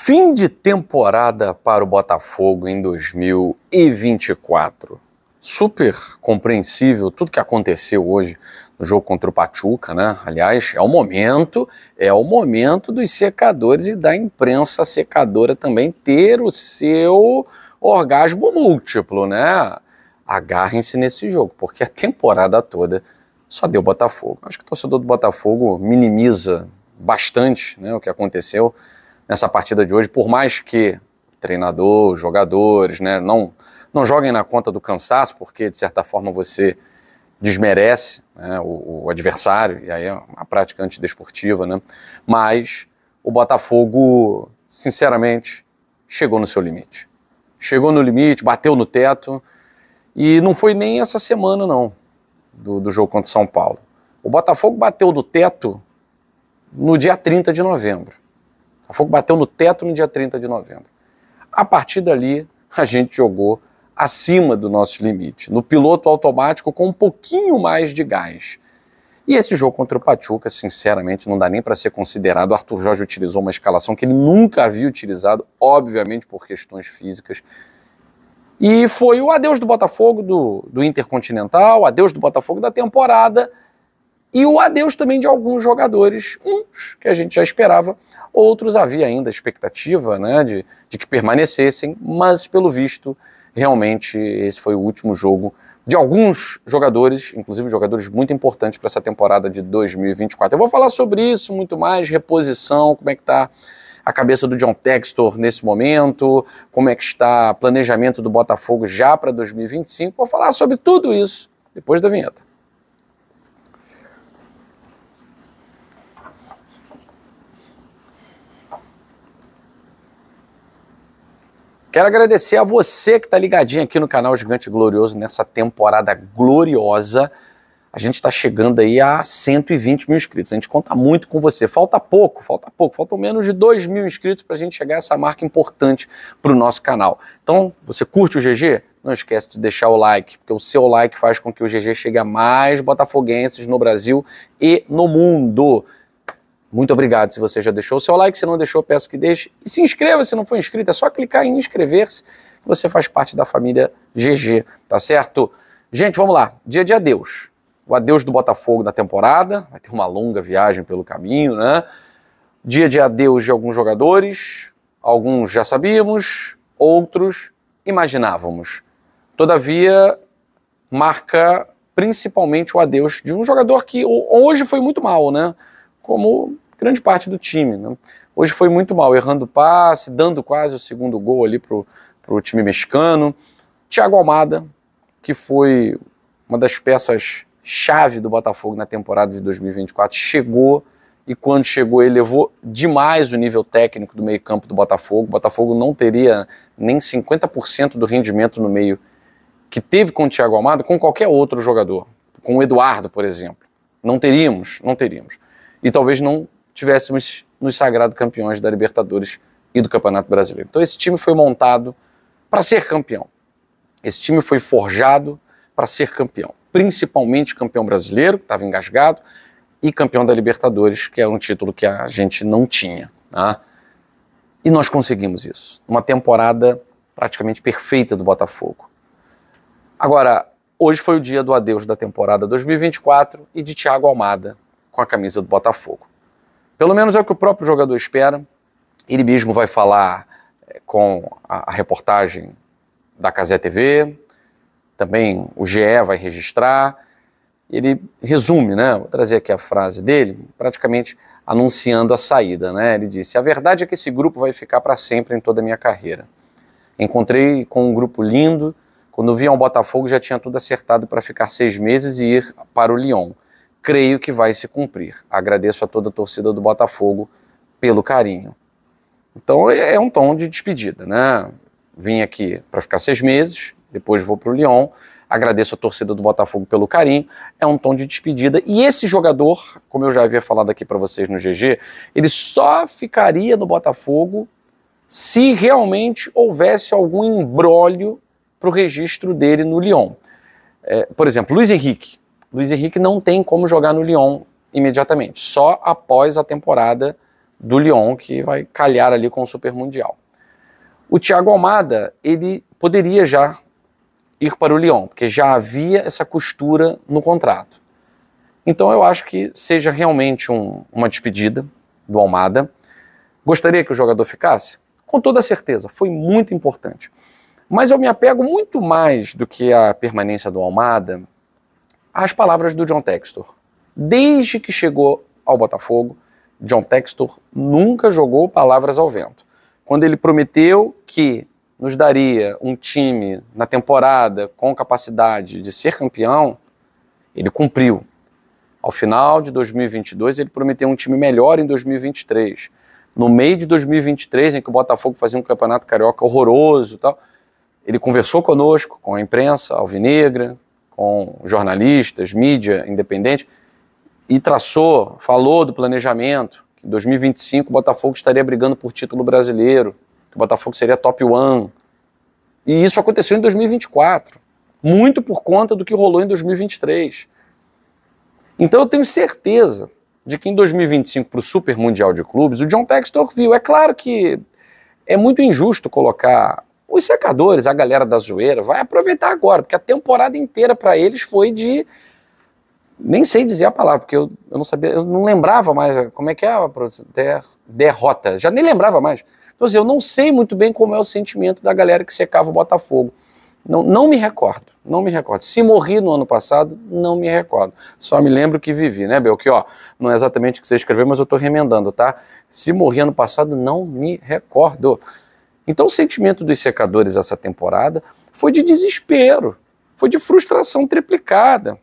Fim de temporada para o Botafogo em 2024. Super compreensível tudo que aconteceu hoje no jogo contra o Pachuca, né? Aliás, é o momento dos secadores e da imprensa secadora também ter o seu orgasmo múltiplo, né? Agarrem-se nesse jogo, porque a temporada toda só deu Botafogo. Acho que o torcedor do Botafogo minimiza bastante, né, o que aconteceu nessa partida de hoje, por mais que treinador, jogadores, né, não joguem na conta do cansaço, porque de certa forma você desmerece, né, o adversário, e aí é uma prática antidesportiva, né, mas o Botafogo, sinceramente, chegou no seu limite. Chegou no limite, bateu no teto, e não foi nem essa semana, não, do jogo contra o São Paulo. O Botafogo bateu no teto no dia 30 de novembro. O Botafogo bateu no teto no dia 30 de novembro. A partir dali, a gente jogou acima do nosso limite, no piloto automático com um pouquinho mais de gás. E esse jogo contra o Pachuca, sinceramente, não dá nem para ser considerado. O Arthur Jorge utilizou uma escalação que ele nunca havia utilizado, obviamente por questões físicas. E foi o adeus do Botafogo do Intercontinental, o adeus do Botafogo da temporada e o adeus também de alguns jogadores, uns que a gente já esperava, outros havia ainda expectativa, né, de que permanecessem, mas pelo visto, realmente esse foi o último jogo de alguns jogadores, inclusive jogadores muito importantes para essa temporada de 2024. Eu vou falar sobre isso muito mais, reposição, como é que está a cabeça do John Textor nesse momento, como é que está o planejamento do Botafogo já para 2025. Vou falar sobre tudo isso depois da vinheta. Quero agradecer a você que está ligadinho aqui no canal Gigante Glorioso nessa temporada gloriosa. A gente está chegando aí a 120 mil inscritos. A gente conta muito com você. Faltam menos de 2 mil inscritos para a gente chegar a essa marca importante para o nosso canal. Então, você curte o GG? Não esquece de deixar o like, porque o seu like faz com que o GG chegue a mais botafoguenses no Brasil e no mundo. Muito obrigado se você já deixou o seu like. Se não deixou, peço que deixe. E se inscreva se não for inscrito. É só clicar em inscrever-se que você faz parte da família GG, tá certo? Gente, vamos lá. Dia de adeus. O adeus do Botafogo da temporada, vai ter uma longa viagem pelo caminho, né? Dia de adeus de alguns jogadores, alguns já sabíamos, outros imaginávamos. Todavia, marca principalmente o adeus de um jogador que hoje foi muito mal, né? Como grande parte do time, né? Hoje foi muito mal, errando passe, dando quase o segundo gol ali pro time mexicano. Thiago Almada, que foi uma das peças chave do Botafogo na temporada de 2024, chegou e quando chegou elevou demais o nível técnico do meio campo do Botafogo. O Botafogo não teria nem 50% do rendimento no meio que teve com o Thiago Almada com qualquer outro jogador, com o Eduardo, por exemplo. Não teríamos. E talvez não tivéssemos nos sagrados campeões da Libertadores e do Campeonato Brasileiro. Então esse time foi montado para ser campeão. Esse time foi forjado para ser campeão. Principalmente campeão brasileiro, que estava engasgado, e campeão da Libertadores, que era um título que a gente não tinha. Tá? E nós conseguimos isso. Uma temporada praticamente perfeita do Botafogo. Agora, hoje foi o dia do adeus da temporada 2024 e de Thiago Almada com a camisa do Botafogo. Pelo menos é o que o próprio jogador espera. Ele mesmo vai falar com a reportagem da Cazé TV, também o GE vai registrar. Ele resume, né? Vou trazer aqui a frase dele, praticamente anunciando a saída, né? Ele disse: a verdade é que esse grupo vai ficar para sempre em toda a minha carreira. Encontrei com um grupo lindo. Quando vi ao Botafogo já tinha tudo acertado para ficar 6 meses e ir para o Lyon. Creio que vai se cumprir. Agradeço a toda a torcida do Botafogo pelo carinho. Então é um tom de despedida, né? Vim aqui para ficar 6 meses, depois vou para o Lyon. Agradeço a torcida do Botafogo pelo carinho. É um tom de despedida. E esse jogador, como eu já havia falado aqui para vocês no GG, ele só ficaria no Botafogo se realmente houvesse algum imbróglio para o registro dele no Lyon. Por exemplo, Luiz Henrique. Luiz Henrique não tem como jogar no Lyon imediatamente, só após a temporada do Lyon, que vai calhar ali com o Super Mundial. O Thiago Almada, ele poderia já ir para o Lyon, porque já havia essa costura no contrato. Então eu acho que seja realmente uma despedida do Almada. Gostaria que o jogador ficasse? Com toda certeza, foi muito importante. Mas eu me apego muito mais do que a permanência do Almada às palavras do John Textor. Desde que chegou ao Botafogo, John Textor nunca jogou palavras ao vento. Quando ele prometeu que nos daria um time na temporada com capacidade de ser campeão, ele cumpriu. Ao final de 2022, ele prometeu um time melhor em 2023. No meio de 2023, em que o Botafogo fazia um campeonato carioca horroroso e tal, ele conversou conosco, com a imprensa alvinegra, com jornalistas, mídia independente, e falou do planejamento, que em 2025 o Botafogo estaria brigando por título brasileiro, que o Botafogo seria top one. E isso aconteceu em 2024, muito por conta do que rolou em 2023. Então eu tenho certeza de que em 2025, para o Super Mundial de Clubes, o John Textor viu. É claro que é muito injusto colocar os secadores, a galera da zoeira, vai aproveitar agora, porque a temporada inteira para eles foi de... Nem sei dizer a palavra, porque eu não sabia, eu não lembrava mais como é que é a derrota, já nem lembrava mais. Então assim, eu não sei muito bem como é o sentimento da galera que secava o Botafogo. Não me recordo, não me recordo. Se morri no ano passado, não me recordo. Só me lembro que vivi, né, Belchior? Não é exatamente o que você escreveu, mas eu estou remendando, tá? Se morri ano passado, não me recordo. Então o sentimento dos secadores essa temporada foi de desespero, foi de frustração triplicada.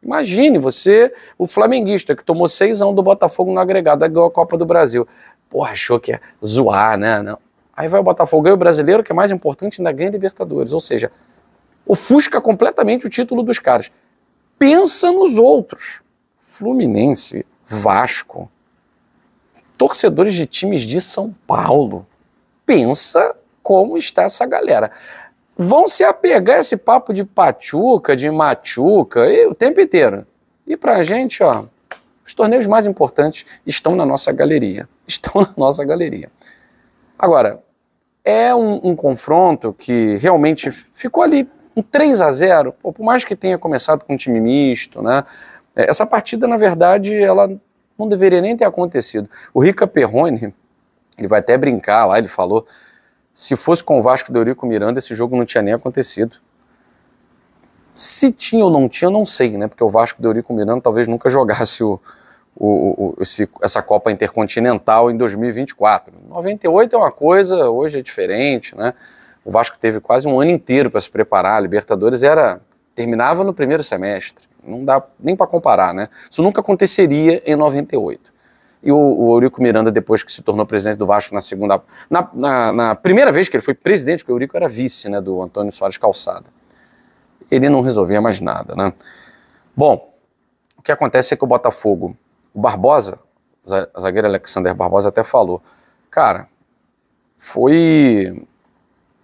Imagine você, o flamenguista que tomou 6-1 do Botafogo no agregado, ganhou a Copa do Brasil. Porra, achou que ia zoar, né? Não. Aí vai o Botafogo, ganha o Brasileiro, que é mais importante, ainda ganha Libertadores. Ou seja, ofusca completamente o título dos caras. Pensa nos outros. Fluminense, Vasco, torcedores de times de São Paulo. Pensa como está essa galera. Vão se apegar a esse papo de Pachuca, de Machuca, o tempo inteiro. E pra gente, ó, os torneios mais importantes estão na nossa galeria. Estão na nossa galeria. Agora, é um confronto que realmente ficou ali, um 3-0, por mais que tenha começado com um time misto, né? Essa partida, na verdade, ela não deveria nem ter acontecido. O Rica Perrone, ele vai até brincar lá, ele falou, se fosse com o Vasco do Eurico Miranda, esse jogo não tinha nem acontecido. Se tinha ou não tinha, eu não sei, né? Porque o Vasco do Eurico Miranda talvez nunca jogasse essa Copa Intercontinental em 2024. 98 é uma coisa, hoje é diferente, né? O Vasco teve quase um ano inteiro para se preparar, a Libertadores terminava no primeiro semestre, não dá nem para comparar, né? Isso nunca aconteceria em 98. E o Eurico Miranda, depois que se tornou presidente do Vasco na primeira vez que ele foi presidente, porque o Eurico era vice, né, do Antônio Soares Calçada, ele não resolvia mais nada, né? Bom, o que acontece é que o Botafogo, o Barbosa, o zagueiro Alexander Barbosa até falou, cara,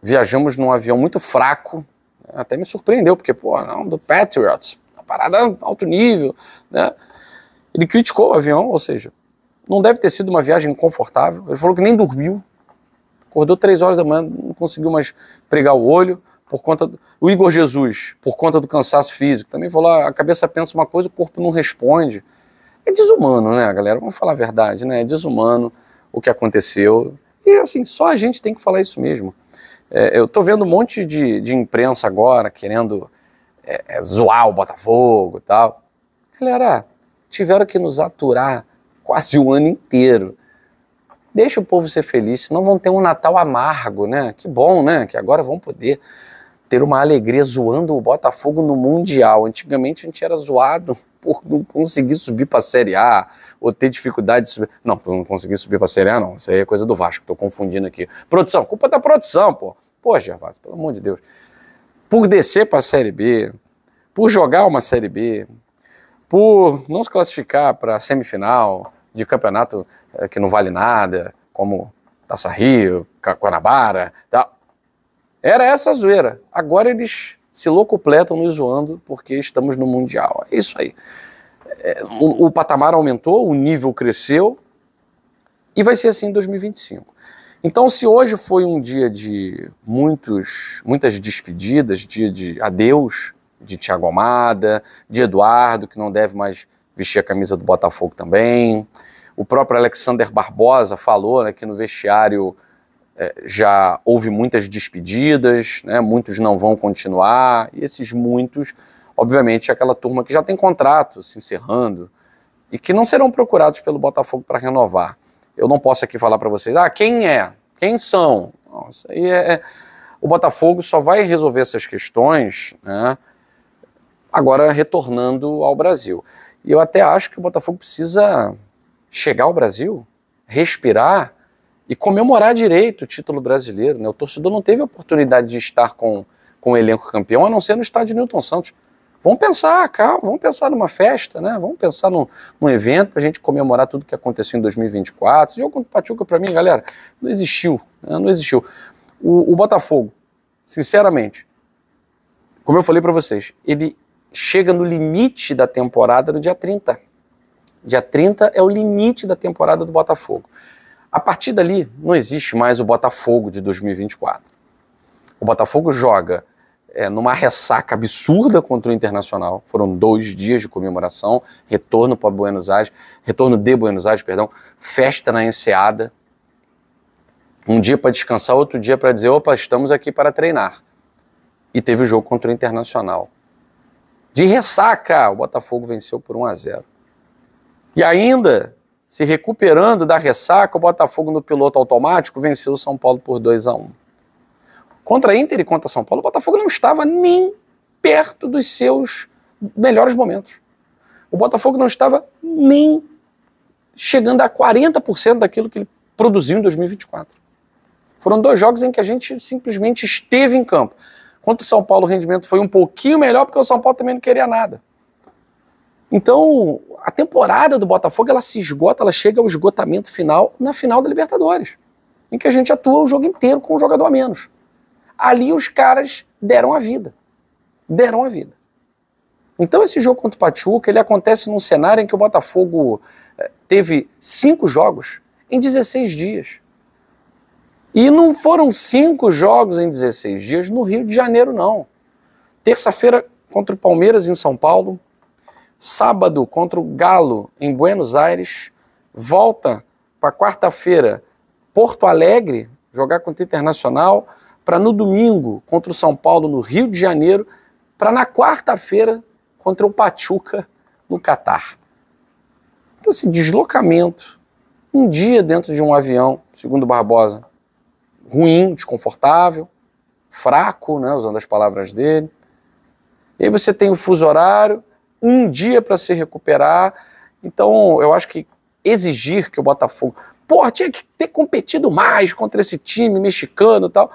viajamos num avião muito fraco, até me surpreendeu, porque, pô, não, do Patriots, uma parada alto nível, né? Ele criticou o avião, ou seja, não deve ter sido uma viagem confortável. Ele falou que nem dormiu, acordou 3 horas da manhã, não conseguiu mais pregar o olho, por conta o Igor Jesus, por conta do cansaço físico, também falou, a cabeça pensa uma coisa, o corpo não responde. É desumano, né, galera? Vamos falar a verdade, né? É desumano o que aconteceu. E, assim, só a gente tem que falar isso mesmo. Eu tô vendo um monte de imprensa agora querendo zoar o Botafogo e tal. Galera, tiveram que nos aturar quase um ano inteiro. Deixa o povo ser feliz, senão vão ter um Natal amargo, né? Que bom, né? Que agora vão poder ter uma alegria zoando o Botafogo no Mundial. Antigamente a gente era zoado por não conseguir subir para a Série A, ou ter dificuldade de subir. Não, por não conseguir subir para a Série A, não. Isso aí é coisa do Vasco, tô confundindo aqui. Produção, culpa da produção, pô. Pô, Gervásio, pelo amor de Deus. Por descer para a Série B, por jogar uma Série B, por não se classificar para a semifinal de campeonato que não vale nada, como Taça Rio, Guanabara, tal. Era essa a zoeira. Agora eles se locupletam nos zoando porque estamos no Mundial. É isso aí. O patamar aumentou, o nível cresceu E vai ser assim em 2025. Então, se hoje foi um dia de muitas despedidas, dia de adeus, de Thiago Almada, de Eduardo, que não deve mais vestir a camisa do Botafogo também, o próprio Alexander Barbosa falou, né, que no vestiário já houve muitas despedidas, né, muitos não vão continuar, e esses muitos, obviamente, é aquela turma que já tem contrato se encerrando e que não serão procurados pelo Botafogo para renovar. Eu não posso aqui falar para vocês, quem é? Quem são? Não, isso aí o Botafogo só vai resolver essas questões, né, agora retornando ao Brasil. E eu até acho que o Botafogo precisa chegar ao Brasil, respirar e comemorar direito o título brasileiro, né? O torcedor não teve a oportunidade de estar com o elenco campeão, a não ser no estádio Newton Santos. Vamos pensar, calma, vamos pensar numa festa, né? Vamos pensar num evento para a gente comemorar tudo que aconteceu em 2024. Esse jogo contra o Pachuca, para mim, galera, não existiu. Né? Não existiu. O Botafogo, sinceramente, como eu falei para vocês, ele chega no limite da temporada no dia 30. Dia 30 é o limite da temporada do Botafogo. A partir dali, não existe mais o Botafogo de 2024. O Botafogo joga numa ressaca absurda contra o Internacional. Foram 2 dias de comemoração, retorno de Buenos Aires, festa na Enseada. Um dia para descansar, outro dia para dizer, opa, estamos aqui para treinar. E teve o jogo contra o Internacional. De ressaca, o Botafogo venceu por 1-0. E ainda, se recuperando da ressaca, o Botafogo no piloto automático venceu o São Paulo por 2-1. Contra a Inter e contra São Paulo, o Botafogo não estava nem perto dos seus melhores momentos. O Botafogo não estava nem chegando a 40% daquilo que ele produziu em 2024. Foram 2 jogos em que a gente simplesmente esteve em campo. Contra o São Paulo, o rendimento foi um pouquinho melhor, porque o São Paulo também não queria nada. Então, a temporada do Botafogo, ela se esgota, ela chega ao esgotamento final na final da Libertadores, em que a gente atua o jogo inteiro com um jogador a menos. Ali os caras deram a vida. Deram a vida. Então esse jogo contra o Pachuca, ele acontece num cenário em que o Botafogo teve 5 jogos em 16 dias. E não foram 5 jogos em 16 dias no Rio de Janeiro, não. Terça-feira contra o Palmeiras em São Paulo, sábado contra o Galo em Buenos Aires, volta para quarta-feira Porto Alegre, jogar contra o Internacional, para no domingo contra o São Paulo no Rio de Janeiro, para na quarta-feira contra o Pachuca no Catar. Então esse deslocamento, um dia dentro de um avião, segundo Barbosa, ruim, desconfortável, fraco, né, usando as palavras dele. E aí você tem o fuso horário, um dia para se recuperar. Então eu acho que exigir que o Botafogo, tinha que ter competido mais contra esse time mexicano e tal.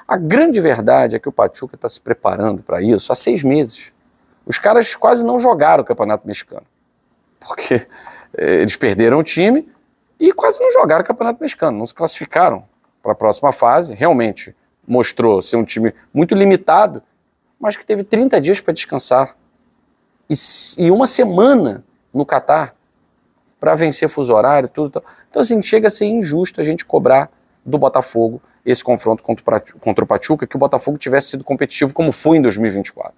A grande verdade é que o Pachuca está se preparando para isso há 6 meses. Os caras quase não jogaram o Campeonato Mexicano, porque eles perderam o time e quase não jogaram o Campeonato Mexicano, não se classificaram para a próxima fase. Realmente mostrou ser um time muito limitado, mas que teve 30 dias para descansar e 1 semana no Catar para vencer fuso horário, tudo. Então assim, chega a ser injusto a gente cobrar do Botafogo esse confronto contra o Pachuca, que o Botafogo tivesse sido competitivo como foi em 2024.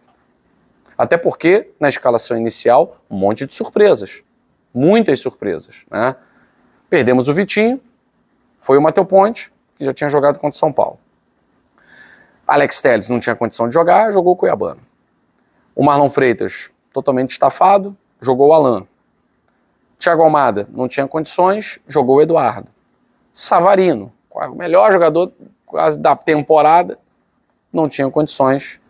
Até porque, na escalação inicial, um monte de surpresas. Muitas surpresas, né? Perdemos o Vitinho, foi o Matheus Ponte, que já tinha jogado contra o São Paulo. Alex Telles não tinha condição de jogar, jogou o Cuiabano. O Marlon Freitas, totalmente estafado, jogou o Alan. Thiago Almada não tinha condições, jogou o Eduardo. Savarino, o melhor jogador quase da temporada, não tinha condições,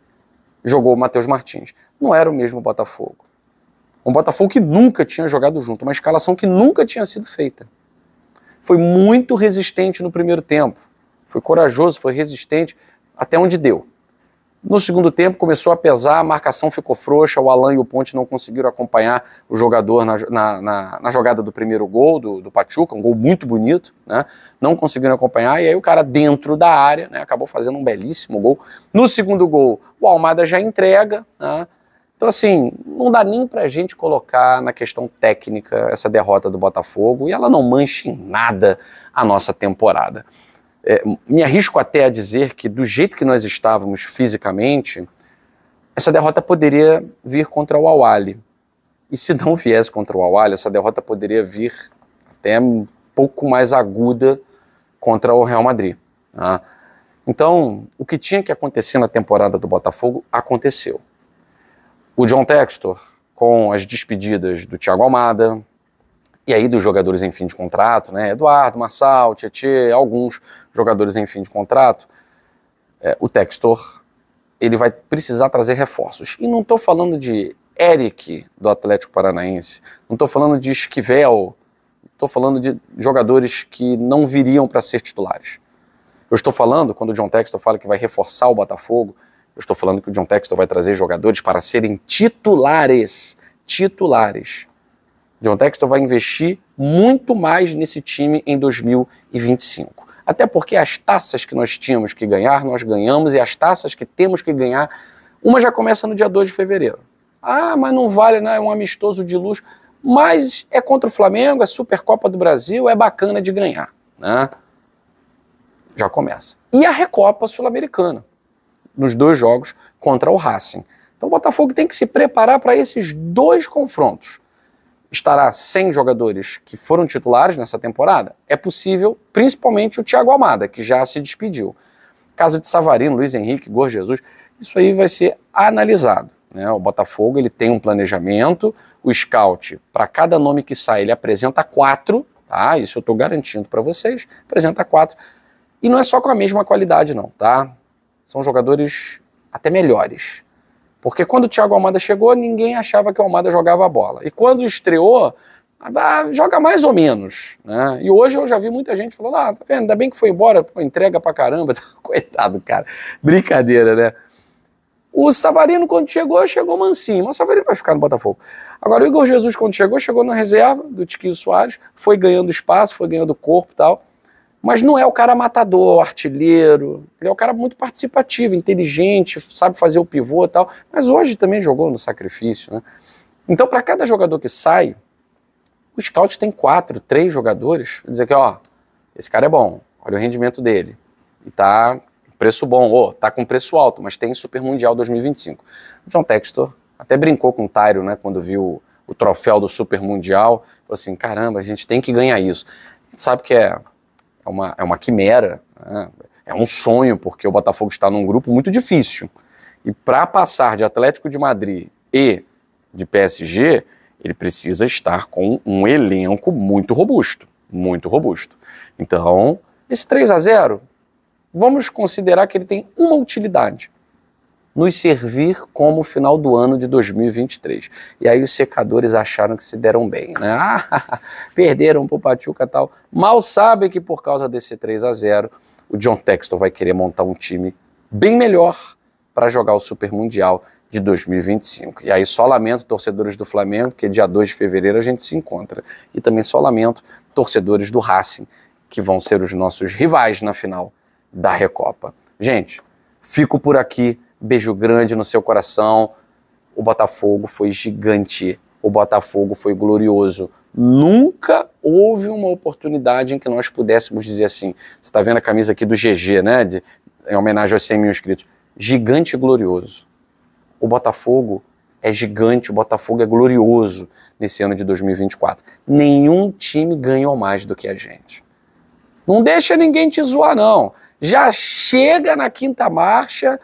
jogou o Matheus Martins. Não era o mesmo Botafogo. Um Botafogo que nunca tinha jogado junto, uma escalação que nunca tinha sido feita. Foi muito resistente no primeiro tempo, foi corajoso, foi resistente até onde deu. No segundo tempo começou a pesar, a marcação ficou frouxa, o Alan e o Ponte não conseguiram acompanhar o jogador na jogada do primeiro gol do Pachuca, um gol muito bonito, né? Não conseguiram acompanhar, e aí o cara dentro da área, né, acabou fazendo um belíssimo gol. No segundo gol, o Almada já entrega, né? Então, assim, não dá nem pra gente colocar na questão técnica essa derrota do Botafogo, e ela não mancha em nada a nossa temporada. Me arrisco até a dizer que, do jeito que nós estávamos fisicamente, essa derrota poderia vir contra o Al-Ahly. E se não viesse contra o Al-Ahly, essa derrota poderia vir até um pouco mais aguda contra o Real Madrid. Tá? Então, o que tinha que acontecer na temporada do Botafogo, aconteceu. O John Textor, com as despedidas do Thiago Almada, e aí dos jogadores em fim de contrato, né? Eduardo, Marçal, Tietê, alguns jogadores em fim de contrato, o Textor, ele vai precisar trazer reforços. E não estou falando de Eric, do Atlético Paranaense, não estou falando de Esquivel, estou falando de jogadores que não viriam para ser titulares. Eu estou falando, quando o John Textor fala que vai reforçar o Botafogo, eu estou falando que o John Textor vai trazer jogadores para serem titulares. Titulares. John Textor vai investir muito mais nesse time em 2025. Até porque as taças que nós tínhamos que ganhar, nós ganhamos, e as taças que temos que ganhar, uma já começa no dia 2 de fevereiro. Ah, mas não vale, né? É um amistoso de luxo. Mas é contra o Flamengo, é Supercopa do Brasil, é bacana de ganhar, né? Já começa. E a Recopa Sul-Americana, nos 2 jogos contra o Racing. Então o Botafogo tem que se preparar para esses 2 confrontos. Estará sem jogadores que foram titulares nessa temporada? É possível, principalmente o Thiago Almada, que já se despediu. Caso de Savarino, Luiz Henrique, Jorge Jesus, isso aí vai ser analisado, né? O Botafogo, ele tem um planejamento, o scout, para cada nome que sai, ele apresenta 4, tá? Isso eu estou garantindo para vocês, apresenta 4. E não é só com a mesma qualidade não, tá? São jogadores até melhores. Porque quando o Thiago Almada chegou, ninguém achava que o Almada jogava a bola. E quando estreou, joga mais ou menos, né? E hoje eu já vi muita gente falando, tá vendo, ainda bem que foi embora, pô, entrega pra caramba. Coitado, cara. Brincadeira, né? O Savarino, quando chegou mansinho. Mas o Savarino vai ficar no Botafogo. Agora, o Igor Jesus, quando chegou na reserva do Tiquinho Soares, foi ganhando espaço, foi ganhando corpo e tal. Mas não é o cara matador, artilheiro, ele é o cara muito participativo, inteligente, sabe fazer o pivô e tal, mas hoje também jogou no sacrifício, né? Então, para cada jogador que sai, o scout tem 4, 3 jogadores, pra dizer que, ó, esse cara é bom, olha o rendimento dele, e tá com preço bom, tá com preço alto, mas tem Super Mundial 2025. O John Textor até brincou com o Tyro, né, quando viu o troféu do Super Mundial, falou assim, caramba, a gente tem que ganhar isso. A gente sabe que é uma quimera, né? É um sonho, porque o Botafogo está num grupo muito difícil. E para passar de Atlético de Madrid e de PSG, ele precisa estar com um elenco muito robusto, muito robusto. Então, esse 3-0, vamos considerar que ele tem uma utilidade: nos servir como final do ano de 2023. E aí os secadores acharam que se deram bem, né? Perderam pro Pachuca e tal. Mal sabem que por causa desse 3-0, o John Textor vai querer montar um time bem melhor para jogar o Super Mundial de 2025. E aí só lamento, torcedores do Flamengo, porque dia 2 de fevereiro a gente se encontra. E também só lamento, torcedores do Racing, que vão ser os nossos rivais na final da Recopa. Gente, fico por aqui. Beijo grande no seu coração. O Botafogo foi gigante. O Botafogo foi glorioso. Nunca houve uma oportunidade em que nós pudéssemos dizer assim. Você está vendo a camisa aqui do GG, né? Em homenagem aos 100 mil inscritos. Gigante e glorioso. O Botafogo é gigante, o Botafogo é glorioso nesse ano de 2024. Nenhum time ganhou mais do que a gente. Não deixa ninguém te zoar, não. Já chega na 5ª marcha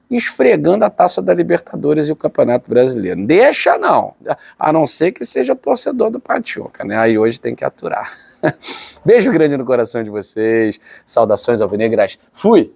esfregando a Taça da Libertadores e o Campeonato Brasileiro. Deixa não, a não ser que seja torcedor do Pachuca, né? Aí hoje tem que aturar. Beijo grande no coração de vocês, saudações alvinegras, fui!